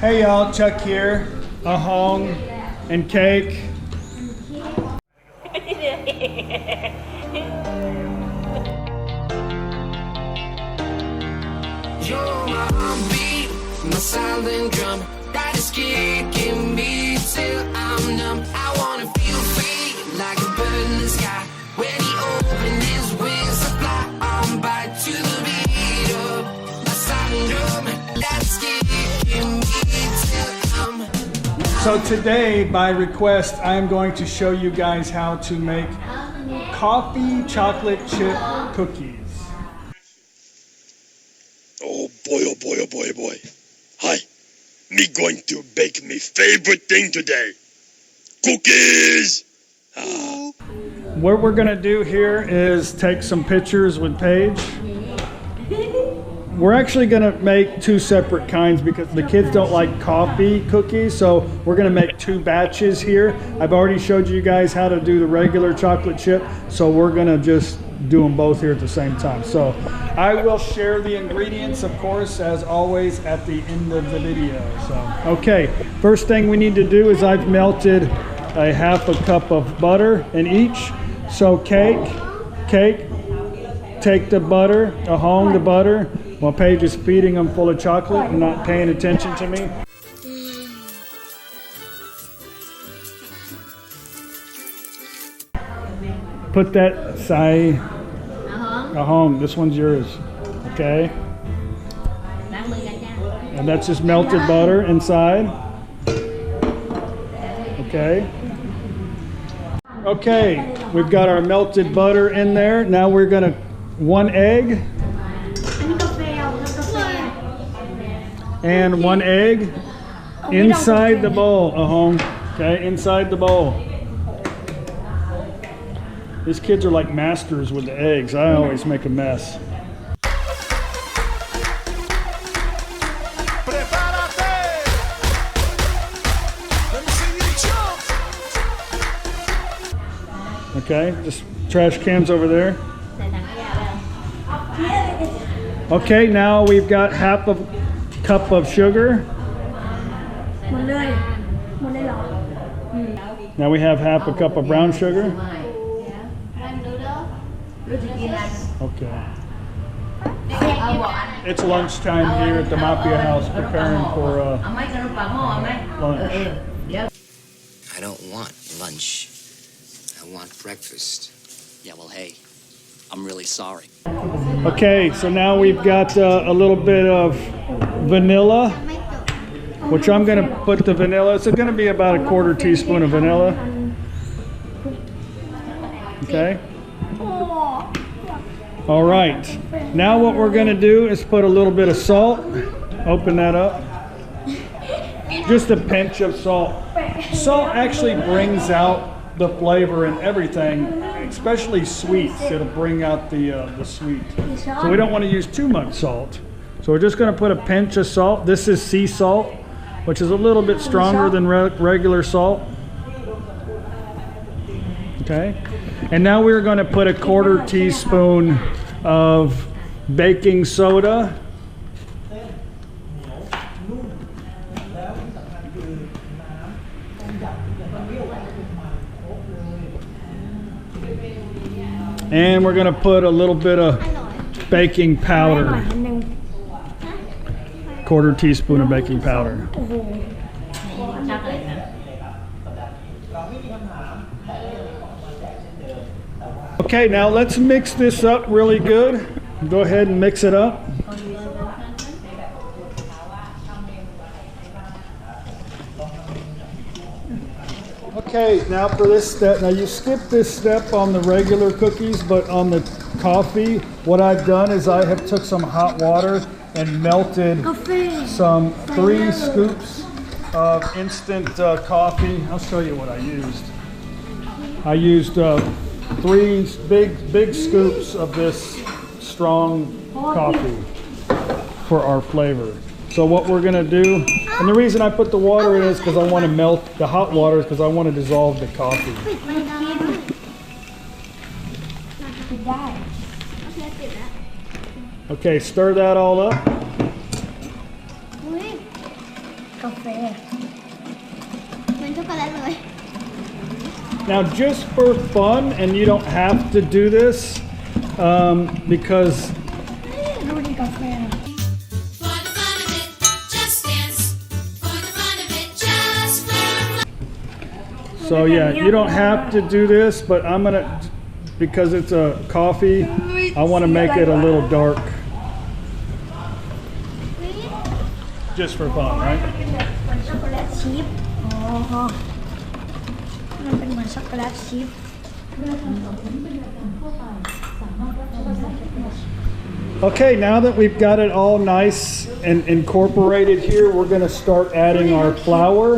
Hey y'all, Chuck here. A hong and cake. You're my heartbeat, my silent drum. That is kicking me till I'm numb. I wanna feel free, like a bird in the sky. When he opens his wings to fly on by to the beat of my silent drum. That's kicking me till I'm. So today, by request, I am going to show you guys how to make coffee chocolate chip cookies. Oh boy, oh boy, oh boy, oh boy. Hi, me going to bake me favorite thing today. Cookies! What we're gonna do here is take some pictures with Paige. We're actually gonna make two separate kinds because the kids don't like coffee cookies, so we're gonna make two batches here. I've already showed you guys how to do the regular chocolate chip, so we're gonna just do them both here at the same time. So I will share the ingredients, of course, as always, at the end of the video. So, okay, first thing we need to do is I've melted a half a cup of butter in each. So cake, take the butter, a hong the butter, while Paige is feeding them full of chocolate and not paying attention to me. Put that side, a hong, this one's yours, okay? And that's just melted butter inside. Okay. Okay, we've got our melted butter in there. Now we're gonna, 1 egg. And 1 egg inside the bowl, okay, inside the bowl. These kids are like masters with the eggs. I always make a mess. Okay, just trash cans over there. Okay, now we've got half a cup of sugar. Now we have half a cup of brown sugar. Okay. It's lunchtime here at the Mafia house preparing for lunch. I don't want lunch. I want breakfast. Yeah, well, hey, I'm really sorry. Okay, so now we've got a little bit of vanilla, which I'm going to put the vanilla. It's going to be about a 1/4 teaspoon of vanilla. Okay. All right. Now what we're going to do is put a little bit of salt. Open that up. Just a pinch of salt. Salt actually brings out the flavor and everything, especially sweets. It'll bring out the sweet. So we don't want to use too much salt. So we're just going to put a pinch of salt. This is sea salt, which is a little bit stronger than regular salt. Okay. And now we're going to put a 1/4 teaspoon of baking soda. And we're going to put a little bit of baking powder. 1/4 teaspoon of baking powder. Okay, now let's mix this up really good. Go ahead and mix it up. Okay, now for this step, now you skip this step on the regular cookies, but on the coffee, what I've done is I have took some hot water and melted some 3 scoops of instant coffee. I'll show you what I used. I used 3 big scoops of this strong coffee for our flavor. So what we're gonna do, and the reason I put the water in is because I want to melt the hot water because I want to dissolve the coffee. Okay, stir that all up. กาแฟเหมือนช็อกโกแลตเลย Now, just for fun, and you don't have to do this because ดูดีกาแฟ For the fun of it, just dance. For the fun of it, just for fun. so yeah, you don't have to do this, but I'm gonna because it's a coffee. I want to make it a little dark, just for fun, right? เหมือนช็อกโกแลตชิพอ๋อมันเป็นเหมือนช็อกโกแลตชิพ Okay, now that we've got it all nice and incorporated here, we're going to start adding our flour.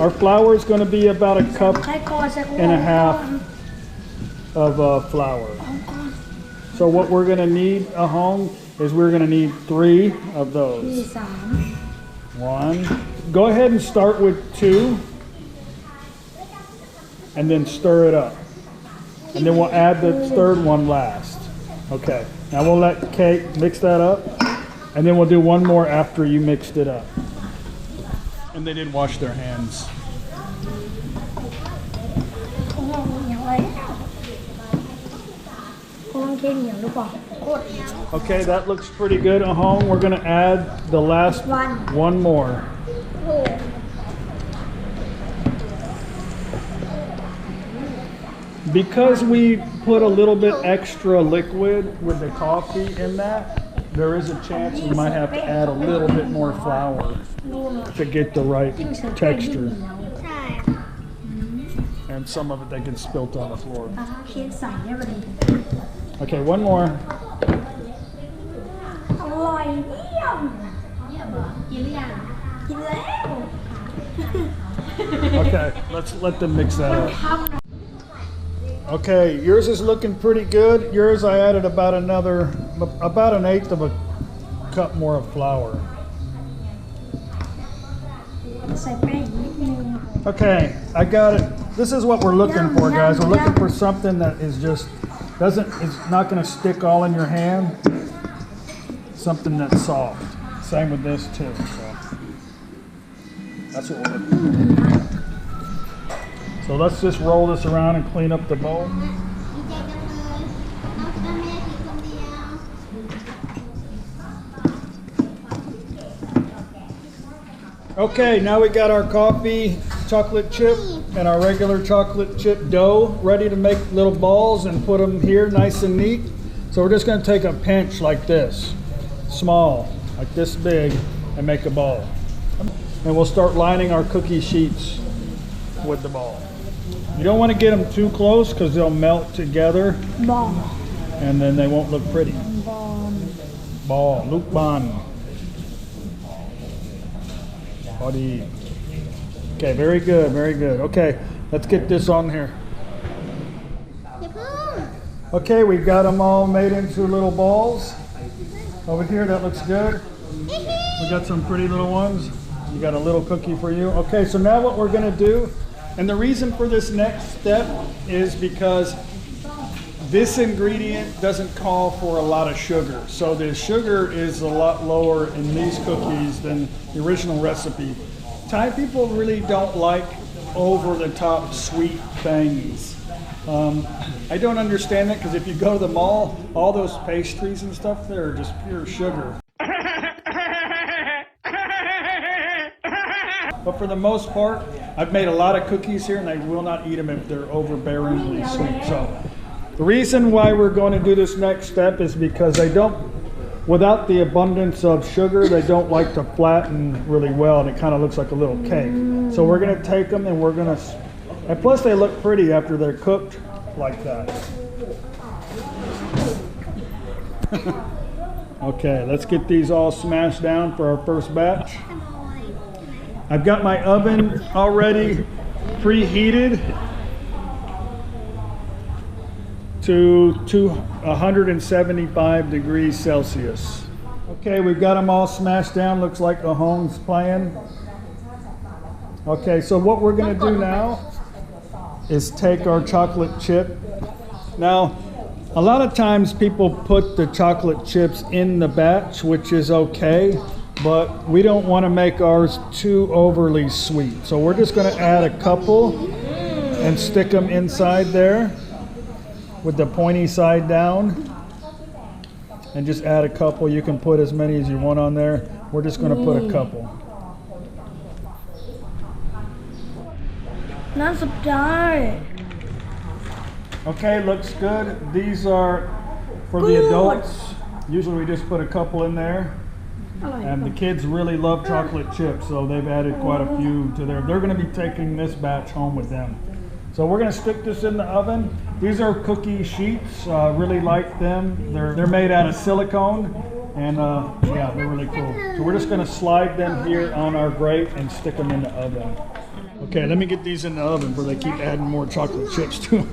Our flour is going to be about a cup ใครก่อนใส่กุ้ง and a half of flour. So what we're going to need at home is we're going to need 3 of มี those. 3 1. Go ahead and start with 2 and then stir it up. And then we'll add the third one last. Okay. Now we'll let Kate mix that up and then we'll do one more after you mixed it up. And they did wash their hands. กุ้งอย่างไรกุ้งเค็มเหนียวหรือเปล่าโคตรเหนียว Okay, that looks pretty good at home. We're going to add the last one more. โอ้ Because we put a little bit extra liquid with the coffee in that, there is a chance we might have to add a little bit more flour ดูหน่อย to get the right จิ้มใส่แป้ง texture. ใช่ And some of it they get spilt on the floor. เค้กใส่ได้พอดี Okay, one more. อร่อยเยี่ยมกินหรือยังกินแล้ว Okay, let's let them mix that up. Okay, yours is looking pretty good. Yours I added about an 1/8 of a cup more of flour. ใส่แป้งอีกนิดนึง Okay, I got it. This is what we're looking for, guys. We're looking for something that is just it's not going to stick all in your hand. Something that's soft. Same with this too. So that's what we're looking for. So let's just roll this around and clean up the bowl. ดีใจจังเลยน้องแม่กินคนเดียว Okay, now we got our coffee chocolate chip and our regular chocolate chip dough ready to make little balls and put them here nice and neat. So we're just going to take a pinch like this, small, like this big, and make a ball. And we'll start lining our cookie sheets with the ball. You don't want to get them too close because they'll melt together บอม and then they won't look pretty. บอม Ball, Luke Bond. Body. Okay, very good, very good. Okay, let's get this on here. อย่าเพิ่ง Okay, we've got them all made into little balls. Over here, that looks good. We got some pretty little ones. You got a little cookie for you. Okay, so now what we're gonna do, and the reason for this next step is because this ingredient doesn't call for a lot of sugar. So the sugar is a lot lower in these cookies than the original recipe. Thai people really don't like over-the-top sweet things. I don't understand it because if you go to the mall, all those pastries and stuff there are just pure sugar. But for the most part, I've made a lot of cookies here and they will not eat them if they're overbearingly sweet. So the reason why we're going to do this next step is because without the abundance of sugar, they don't like to flatten really well and it kind of looks like a little cake. So we're going to take them and we're going to, and plus they look pretty after they're cooked like that. Okay, let's get these all smashed down for our first batch. I've got my oven already preheated to 175 degrees Celsius. Okay, we've got them all smashed down. Looks like the home's plan. Okay, so what we're going to do now is take our chocolate chip. Now, a lot of times people put the chocolate chips in the batch, which is okay. but we don't want to make ours too overly sweet. So we're just going to add a couple and stick them inside there with the pointy side down. And just add a couple. You can put as many as you want on there. We're just going to put a couple. น่าสนใจ Okay, looks good. These are for the adults. Usually we just put a couple in there. อร่อย And the kids really love chocolate chips, so they've added quite a few to there. They're going to be taking this batch home with them. So we're going to stick this in the oven. These are cookie sheets. Really like them. They're made out of silicone, and yeah, they're really cool. So we're just going to slide them here on our grate and stick them in the oven. Okay, let me get these in the oven before they keep adding more chocolate chips to them.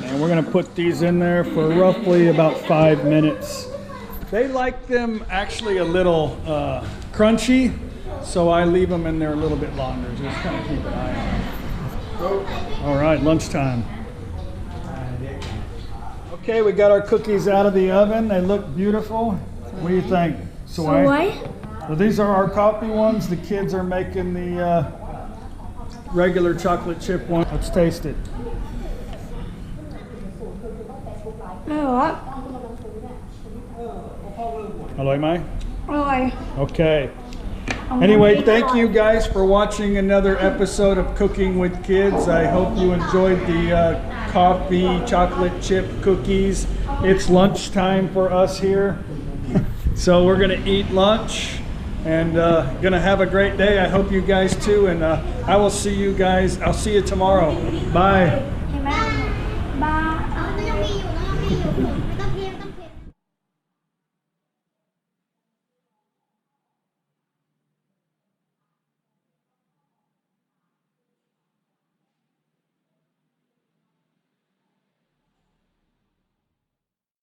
And we're going to put these in there for roughly about 5 minutes. They like them actually a little crunchy, so I leave them in there a little bit longer. Just kind of keep an eye on them. All right, lunchtime. Okay, we got our cookies out of the oven. They look beautiful. What do you think? สวย So these are our coffee ones. The kids are making the regular chocolate chip one. Let's taste it. อร่อย Aloy Mai? อร่อย Okay. Anyway, thank you guys for watching another episode of Cooking with Kids. I hope you enjoyed the coffee chocolate chip cookies. It's lunchtime for us here. So we're going to eat lunch and going to have a great day. I hope you guys too. And I will see you guys. I'll see you tomorrow. Bye. เห็นไหมบ้า